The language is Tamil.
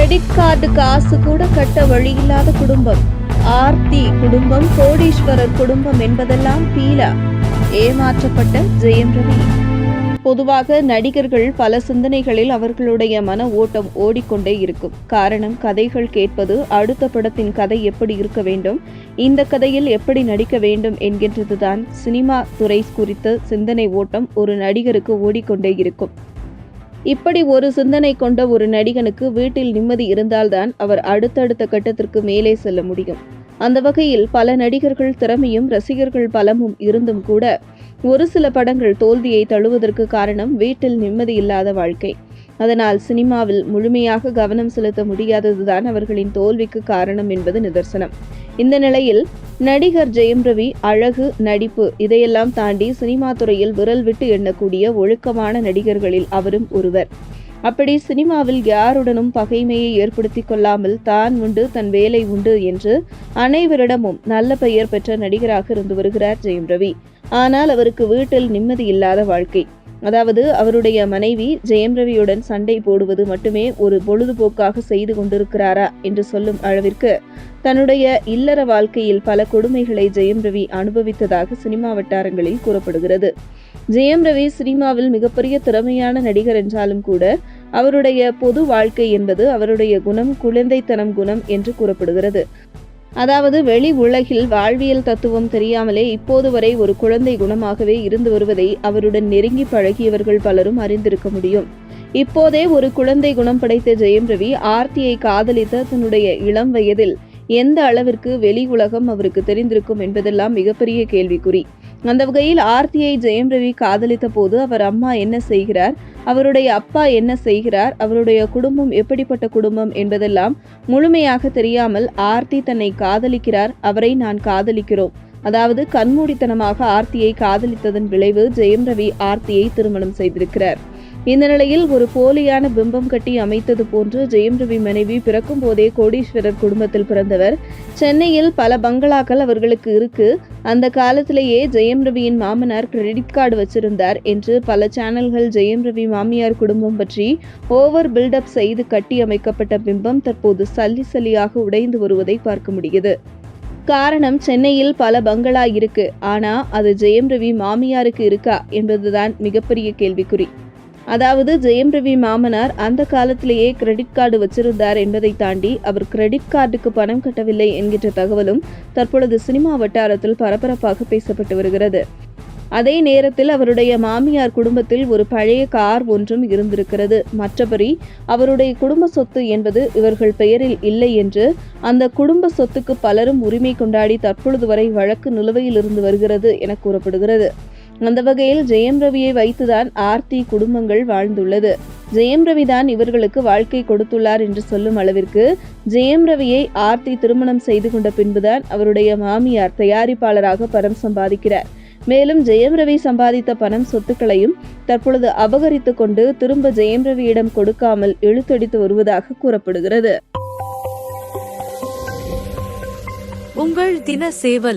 கிரெடிட் கார்டு காசு கூட கட்ட வழியில்லாத குடும்பம். ஆர்த்தி குடும்பம் கோடீஸ்வரர் குடும்பம் என்பதெல்லாம் பீலா. ஏமாற்றப்பட்ட ஜெயம் ரவி. பொதுவாக நடிகர்கள் பல சிந்தனைகளில் அவர்களுடைய மன ஓட்டம் ஓடிக்கொண்டே இருக்கும். காரணம், கதைகள் கேட்பது, அடுத்த படத்தின் கதை எப்படி இருக்க வேண்டும், இந்த கதையில் எப்படி நடிக்க வேண்டும் என்கின்றதுதான் சினிமா துறை குறித்த சிந்தனை ஓட்டம் ஒரு நடிகருக்கு ஓடிக்கொண்டே இருக்கும். இப்படி ஒரு சிந்தனை கொண்ட ஒரு நடிகனுக்கு வீட்டில் நிம்மதி இருந்தால்தான் அவர் அடுத்தடுத்த கட்டத்திற்கு மேலே செல்ல முடியும். அந்த வகையில் பல நடிகர்கள் திறமையும் ரசிகர்கள் பலமும் இருந்தும் கூட ஒரு சில படங்கள் தோல்வியை தழுவதற்கு காரணம் வீட்டில் நிம்மதி இல்லாத வாழ்க்கை. அதனால் சினிமாவில் முழுமையாக கவனம் செலுத்த முடியாததுதான் அவர்களின் தோல்விக்கு காரணம் என்பது நிதர்சனம். இந்த நிலையில் நடிகர் ஜெயம் ரவி அழகு, நடிப்பு இதையெல்லாம் தாண்டி சினிமா துறையில் விரல் விட்டு எண்ணக்கூடிய ஒழுக்கமான நடிகர்களில் அவரும் ஒருவர். அப்படி சினிமாவில் யாருடனும் பகைமையை ஏற்படுத்திக் கொள்ளாமல் தான் உண்டு தன் வேலை உண்டு என்று அனைவரிடமும் நல்ல பெயர் பெற்ற நடிகராக இருந்து வருகிறார் ஜெயம் ரவி. ஆனால் அவருக்கு வீட்டில் நிம்மதி இல்லாத வாழ்க்கை. அதாவது அவருடைய மனைவி ஜெயம் ரவியுடன் சண்டை போடுவது மட்டுமே ஒரு பொழுதுபோக்காக செய்து கொண்டிருக்கிறாரா என்று சொல்லும் அளவிற்கு தன்னுடைய இல்லற வாழ்க்கையில் பல கொடுமைகளை ஜெயம் ரவி அனுபவித்ததாக சினிமா வட்டாரங்களில் கூறப்படுகிறது. ஜெயம் ரவி சினிமாவில் மிகப்பெரிய திறமையான நடிகர் என்றாலும் கூட அவருடைய பொது வாழ்க்கை என்பது அவருடைய குணம் குழந்தைத்தனம் குணம் என்று கூறப்படுகிறது. அதாவது வெளி உலகில் வாழ்வியல் தத்துவம் தெரியாமலே இப்போது வரை ஒரு குழந்தை குணமாகவே இருந்து வருவதை அவருடன் நெருங்கி பழகியவர்கள் பலரும் அறிந்திருக்க முடியும். இப்போதே ஒரு குழந்தை குணம் படைத்த ஜெயம் ரவி ஆர்த்தியை காதலித்த தன்னுடைய இளம் வயதில் எந்த அளவிற்கு வெளி உலகம் அவருக்கு தெரிந்திருக்கும் என்பதெல்லாம் மிகப்பெரிய கேள்விக்குறி. அந்த வகையில் ஆர்த்தியை ஜெயம் ரவி காதலித்த போது அவர் அம்மா என்ன செய்கிறார், அவருடைய அப்பா என்ன செய்கிறார், அவருடைய குடும்பம் எப்படிப்பட்ட குடும்பம் என்பதெல்லாம் முழுமையாக தெரியாமல் ஆர்த்தி தன்னை காதலிக்கிறார், அவரை நான் காதலிக்கிறோம், அதாவது கண்மூடித்தனமாக ஆர்த்தியை காதலித்ததன் விளைவு ஜெயம் ரவி ஆர்த்தியை திருமணம் செய்திருக்கிறார். இந்த நிலையில் ஒரு போலியான பிம்பம் கட்டி அமைத்தது போன்று ஜெயம் ரவி மனைவி பிறக்கும் போதே கோடீஸ்வரர் குடும்பத்தில் பிறந்தவர். சென்னையில் பல பங்களாக்கள் அவர்களுக்கு இருக்கு. அந்த காலத்திலேயே ஜெயம் ரவியின் மாமனார் கிரெடிட் கார்டு வச்சிருந்தார் என்று பல சேனல்கள் ஜெயம் ரவி மாமியார் குடும்பம் பற்றி ஓவர் பில்டப் செய்து கட்டி அமைக்கப்பட்ட பிம்பம் தற்போது சல்லி சல்லியாக உடைந்து வருவதை பார்க்க முடியுது. காரணம், சென்னையில் பல பங்களா இருக்கு, ஆனா அது ஜெயம் ரவி மாமியாருக்கு இருக்கா என்பதுதான் மிகப்பெரிய கேள்விக்குறி. அதாவது ஜெயம் ரவி மாமனார் அந்த காலத்திலேயே கிரெடிட் கார்டு வச்சிருந்தார் என்பதை தாண்டி அவர் கிரெடிட் கார்டுக்கு பணம் கட்டவில்லை என்கின்ற தகவலும் தற்பொழுது சினிமா வட்டாரத்தில் பரபரப்பாக பேசப்பட்டு வருகிறது. அதே நேரத்தில் அவருடைய மாமியார் குடும்பத்தில் ஒரு பழைய கார் ஒன்றும் இருந்திருக்கிறது. மற்றபடி அவருடைய குடும்ப சொத்து என்பது இவர்கள் பெயரில் இல்லை என்று அந்த குடும்ப சொத்துக்கு பலரும் உரிமை கொண்டாடி தற்பொழுது வரை வழக்கு நிலுவையில் இருந்து வருகிறது என கூறப்படுகிறது. அந்த வகையில் ஜெயம் ரவியை வைத்துதான் ஆர்த்தி குடும்பங்கள் வாழ்ந்துள்ளது. ஜெயம் ரவி தான் இவர்களுக்கு வாழ்க்கை கொடுத்துள்ளார் என்று சொல்லும் அளவிற்கு ஜெயம் ரவியை ஆர்த்தி திருமணம் செய்து கொண்ட பின்புதான் அவருடைய மாமியார் தயாரிப்பாளராக பணம் சம்பாதிக்கிறார். மேலும் ஜெயம் ரவி சம்பாதித்த பணம் சொத்துக்களையும் தற்பொழுது அபகரித்துக் கொண்டு திரும்ப ஜெயம் ரவியிடம் கொடுக்காமல் இழுத்தடித்து வருவதாக கூறப்படுகிறது. உங்கள் தின சேவல்.